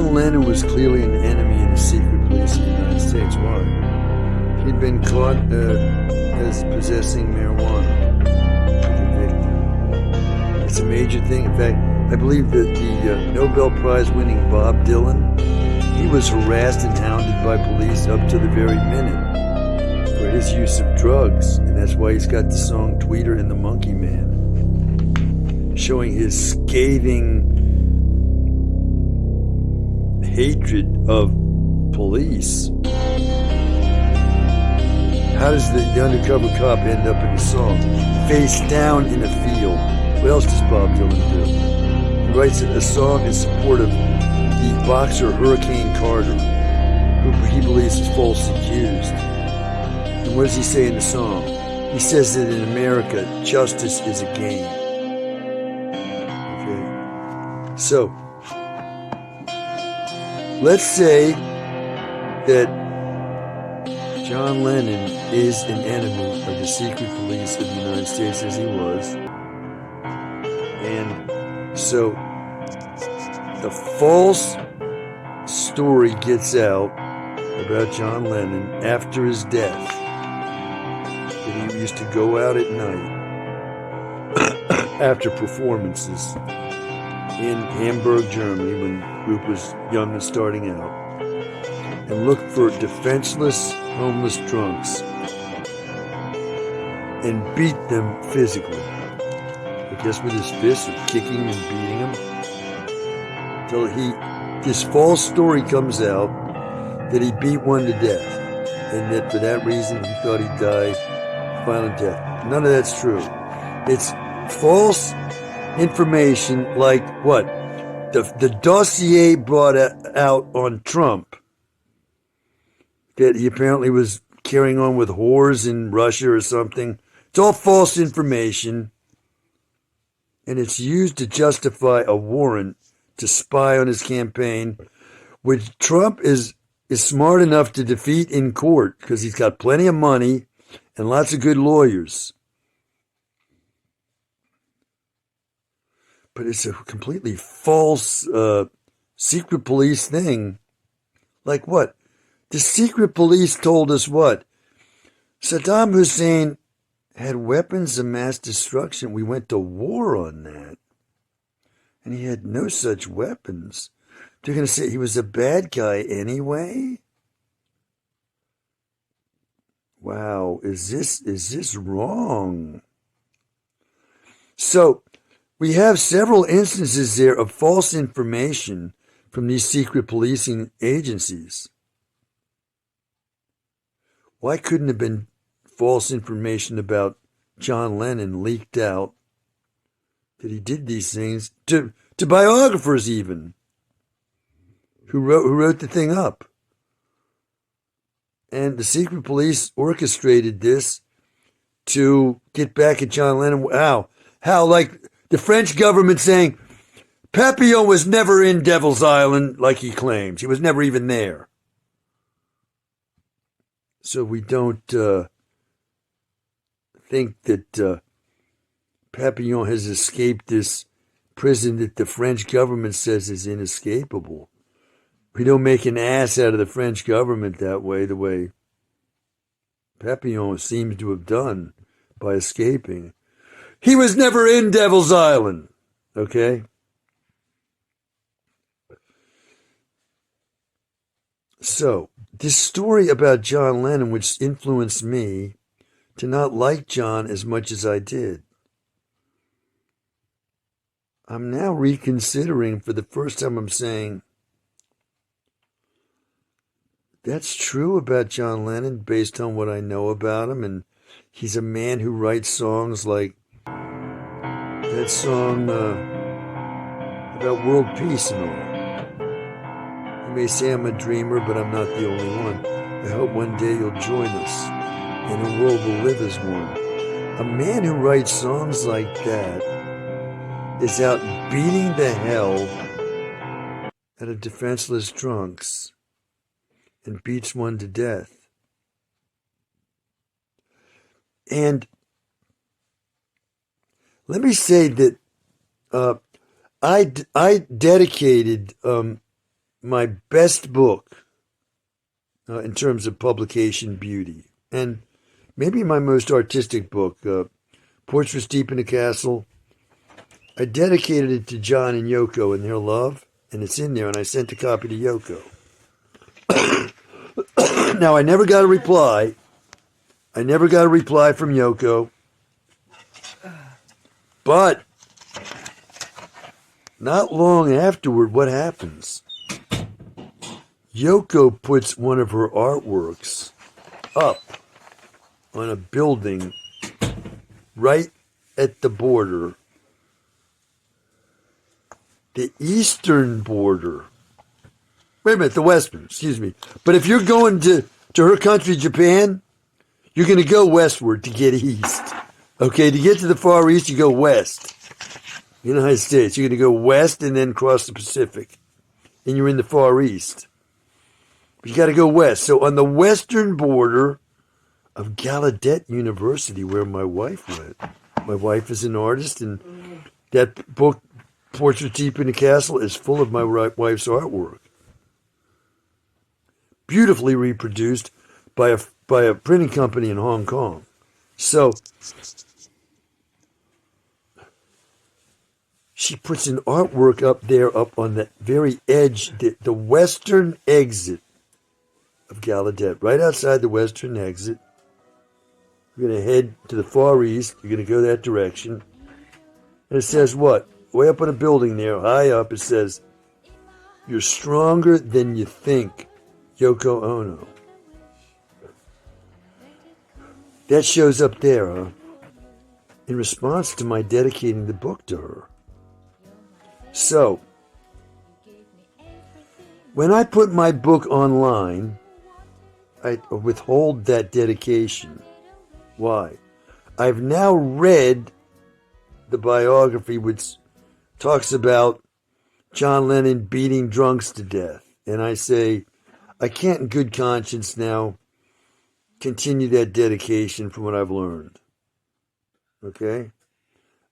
John Lennon was clearly an enemy of the secret police of the United States. Why? He'd been caught as possessing marijuana, convicted. It's a major thing. In fact, I believe that the Nobel Prize winning Bob Dylan, he was harassed and hounded by police up to the very minute for his use of drugs. And that's why he's got the song Tweeter and the Monkey Man, showing his scathing hatred of police. How does the undercover cop end up in the song? Face down in a field. What else does Bob Dylan do? He writes a song in support of the boxer Hurricane Carter, who he believes is falsely accused. And what does he say in the song? He says that in America, justice is a game. Okay? So, let's say that John Lennon is an enemy of the secret police of the United States, as he was. And so the false story gets out about John Lennon after his death, that he used to go out at night after performances in Hamburg, Germany, when the group was young and starting out, and look for defenseless, homeless drunks and beat them physically. I guess with his fists, or kicking and beating them, till this false story comes out that he beat one to death, and that for that reason he thought he died violent death. None of that's true. It's false information, like what? The dossier brought out on Trump, that he apparently was carrying on with whores in Russia or something. It's all false information, and it's used to justify a warrant to spy on his campaign, which Trump is smart enough to defeat in court because he's got plenty of money and lots of good lawyers. But it's a completely false secret police thing. Like what? The secret police told us what? Saddam Hussein had weapons of mass destruction. We went to war on that. And he had no such weapons. They're going to say he was a bad guy anyway? Wow, is this wrong? So, we have several instances there of false information from these secret policing agencies. Why couldn't it have been false information about John Lennon leaked out that he did these things to biographers even who wrote the thing up? And the secret police orchestrated this to get back at John Lennon. How like the French government saying Papillon was never in Devil's Island like he claims. He was never even there. So we don't think that Papillon has escaped this prison that the French government says is inescapable. We don't make an ass out of the French government that way, the way Papillon seems to have done by escaping. He was never in Devil's Island, okay? So, this story about John Lennon, which influenced me to not like John as much as I did, I'm now reconsidering. For the first time, I'm saying, that's true about John Lennon based on what I know about him. And he's a man who writes songs like that song about world peace and all. You may say I'm a dreamer, but I'm not the only one. I hope one day you'll join us, and the world will live as one. A man who writes songs like that is out beating the hell out of defenseless drunks and beats one to death. And let me say that I dedicated my best book in terms of publication beauty, and maybe my most artistic book, Portraits Deep in the Castle. I dedicated it to John and Yoko and their love, and it's in there, and I sent a copy to Yoko. Now, I never got a reply. I never got a reply from Yoko, but not long afterward, what happens? Yoko puts one of her artworks up on a building right at the border, the eastern border. Wait a minute, the western, excuse me. But if you're going to her country, Japan, you're going to go westward to get east. Okay, to get to the Far East, you go west. United States, you're going to go west and then cross the Pacific. And you're in the Far East. But you got to go west. So on the western border of Gallaudet University, where my wife went. My wife is an artist, and that book, Portrait Deep in the Castle, is full of my wife's artwork. Beautifully reproduced by a printing company in Hong Kong. So she puts an artwork up there, up on the very edge, the western exit of Gallaudet, right outside the western exit. You're going to head to the Far East. You're going to go that direction. And it says what? Way up on a building there, high up, it says, "You're stronger than you think, Yoko Ono." That shows up there, huh? In response to my dedicating the book to her. So, when I put my book online, I withhold that dedication. Why? I've now read the biography which talks about John Lennon beating drunks to death. And I say, I can't in good conscience now continue that dedication from what I've learned. Okay?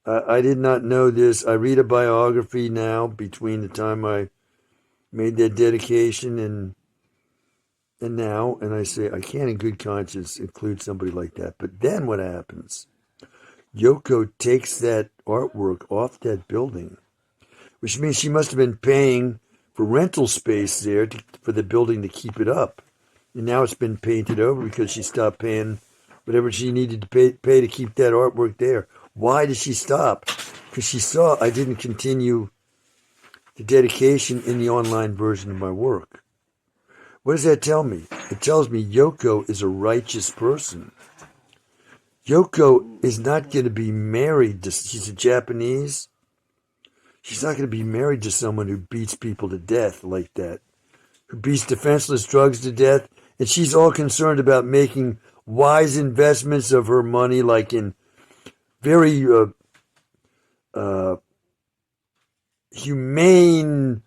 I did not know this. I read a biography now between the time I made that dedication and now, and I say, I can't in good conscience include somebody like that. But then what happens? Yoko takes that artwork off that building, which means she must have been paying for rental space there for the building to keep it up. And now it's been painted over because she stopped paying whatever she needed to pay to keep that artwork there. Why did she stop? Because she saw I didn't continue the dedication in the online version of my work. What does that tell me? It tells me Yoko is a righteous person. Yoko is not going to be married to, she's a Japanese. She's not going to be married to someone who beats people to death like that, who beats defenseless drugs to death. And she's all concerned about making wise investments of her money, like in very humane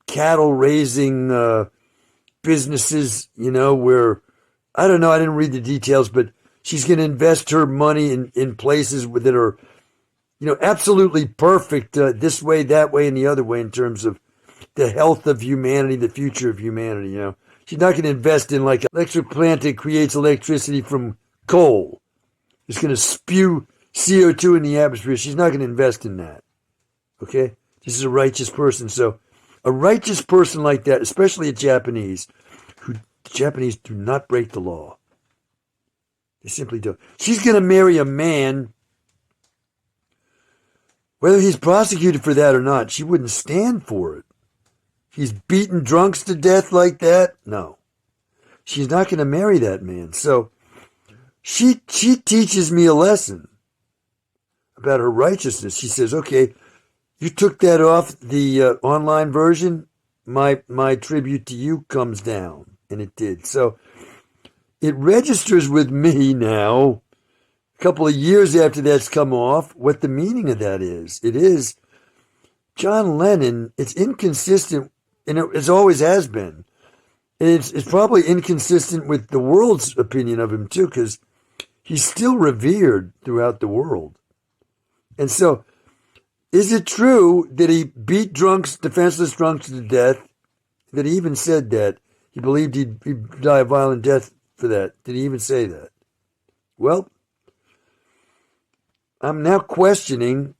cattle raising businesses, where, I don't know, I didn't read the details, but she's going to invest her money in places that are, absolutely perfect this way, that way, and the other way in terms of the health of humanity, the future of humanity, She's not going to invest in like an electric plant that creates electricity from coal. It's going to spew CO2 in the atmosphere. She's not going to invest in that. Okay? This is a righteous person. So a righteous person like that, especially a Japanese, Japanese do not break the law. They simply don't. She's going to marry a man, whether he's prosecuted for that or not, she wouldn't stand for it. He's beaten drunks to death like that? No. She's not going to marry that man. So she teaches me a lesson about her righteousness. She says, okay, you took that off the online version, my tribute to you comes down. And it did. So it registers with me now, a couple of years after that's come off, what the meaning of that is. It is John Lennon, it's inconsistent, and it always has been. It's probably inconsistent with the world's opinion of him too, because he's still revered throughout the world. And so, is it true that he beat drunks, defenseless drunks to death That he even said that. He believed he'd die a violent death for that. Did he even say that? Well, I'm now questioning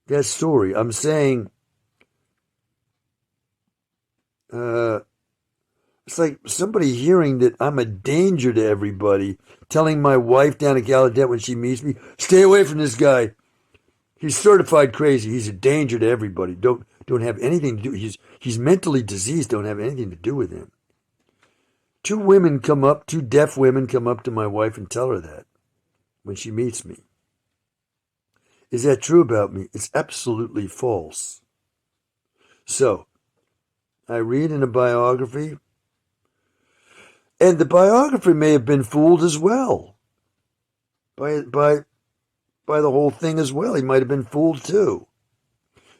that story. I'm saying, it's like somebody hearing that I'm a danger to everybody, telling my wife down at Gallaudet when she meets me, stay away from this guy. He's certified crazy. He's a danger to everybody. Don't have anything to do. He's mentally diseased. Don't have anything to do with him. Two deaf women come up to my wife and tell her that when she meets me. Is that true about me? It's absolutely false. So, I read in a biography, and the biographer may have been fooled as well by the whole thing as well. He might have been fooled too.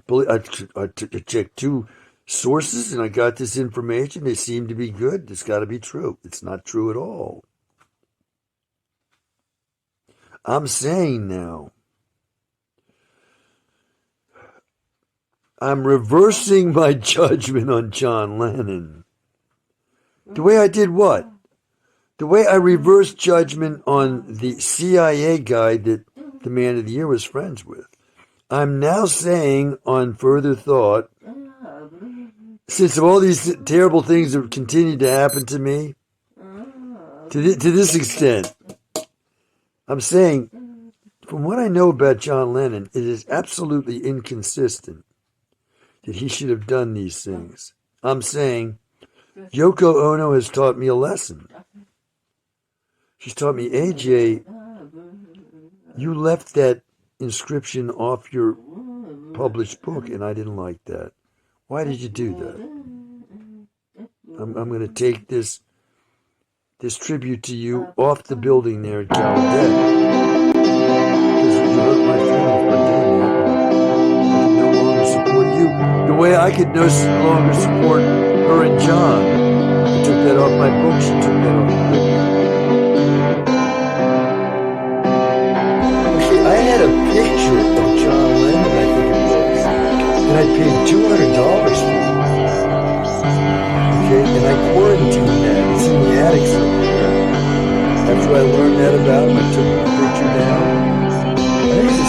I checked two sources and I got this information. They seem to be good. It's got to be true. It's not true at all. I'm saying now, I'm reversing my judgment on John Lennon. The way I did what? The way I reversed judgment on the CIA guy that the Man of the Year was friends with. I'm now saying, on further thought, since all these terrible things have continued to happen to me, to this extent, I'm saying, from what I know about John Lennon, it is absolutely inconsistent that he should have done these things. I'm saying, Yoko Ono has taught me a lesson. She's taught me, AJ, you left that inscription off your published book, and I didn't like that. Why did you do that? I'm going to take this tribute to you off the building there at Gallaudet. Because you hurt my feelings by doing that. I can no longer support you the way I could no longer support her and John. I took that off my book. She took that off the book. Okay, I had a picture of John Lennon, I think it was, and I paid $200 for it. Okay, and I quarantined that. It's in the attic somewhere. After I learned that about him, I took the picture down.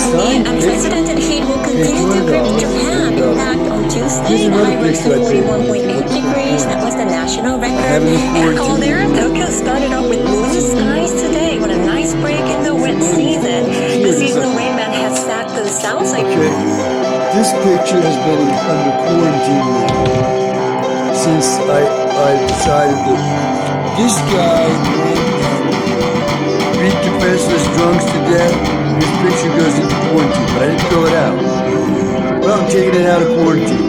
Unprecedented heat will continue to grip Japan. In fact, on Tuesday, the high rose to 41.8 degrees. That was the national record. And cold air, Tokyo started off with blue skies today with a nice break in the wet season. The seasonal rain band has sat to the south side. Okay, this picture has been under quarantine now since I decided that this guy beat defenseless drunks to death. This picture goes into quarantine, but I didn't throw it out. Well, I'm taking it out of quarantine.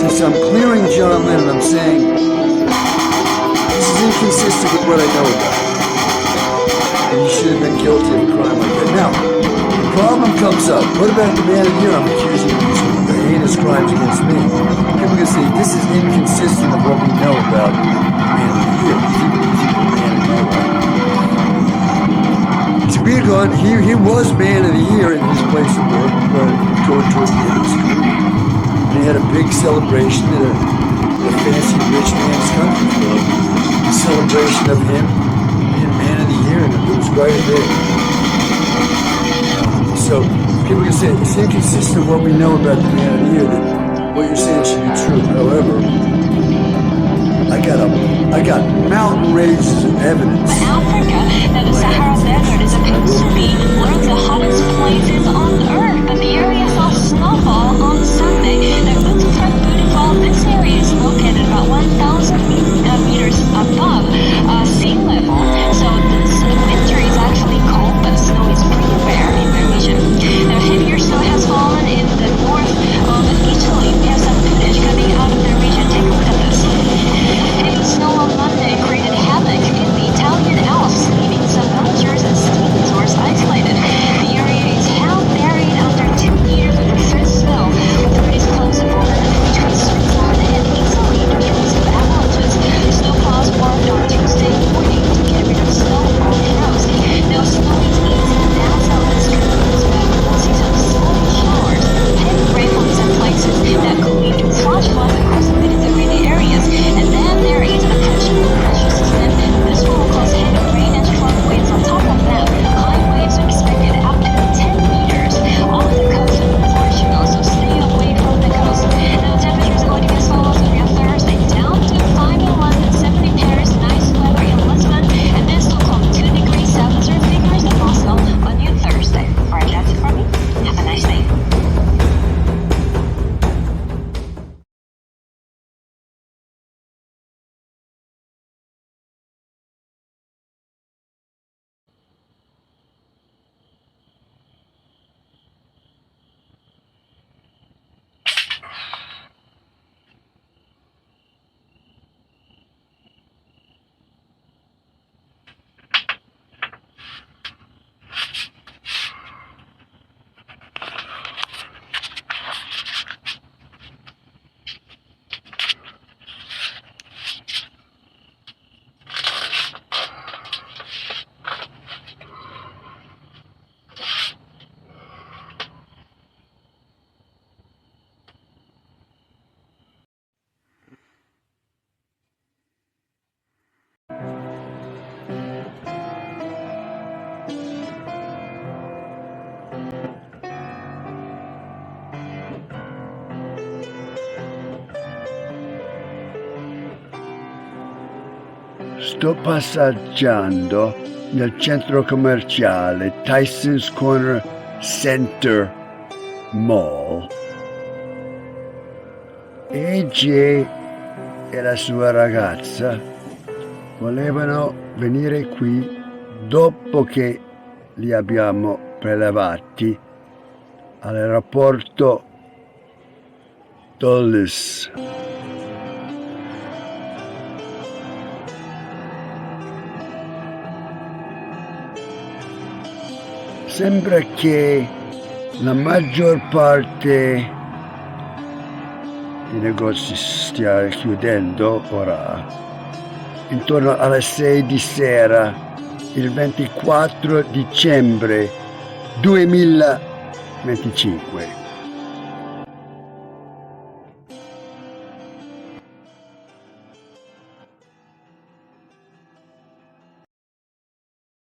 Since I'm clearing John Lennon, I'm saying this is inconsistent with what I know about him. And he should have been guilty of a crime like that. Now, the problem comes up. What about the Man of the Year? I'm accusing him of some heinous crimes against me. People can say this is inconsistent with what we know about the Man of the Year. He's the Man of the Year, right? He was Man of the Year in his place of work towards the end of his career. And they had a big celebration at a fancy rich man's country club. A celebration of him being Man of the Year, and it was quite a big. So people can say it's inconsistent with what we know about the Man of the Year, that what you're saying should be true. However, I got mountain ranges of evidence. Africa, now the Sahara Desert is supposed to be one of the hottest places on Earth, but the area saw snowfall on Sunday. Now, this area is located about 1,000 meters above sea level, so this winter is actually cold, but snow is pretty rare in the region. Now, heavier snow has fallen in the north of Italy. We have some footage coming out of the region. Take a look at this. Heavy snow on Monday created havoc in the Italian Alps, leaving some villagers and ski resorts isolated. sto passeggiando nel centro commerciale Tyson's Corner Center Mall. AJ e la sua ragazza volevano venire qui dopo che li abbiamo prelevati all'aeroporto Dulles. Sembra che la maggior parte dei negozi stia chiudendo ora, intorno alle 6 di sera, il 24 dicembre 2025.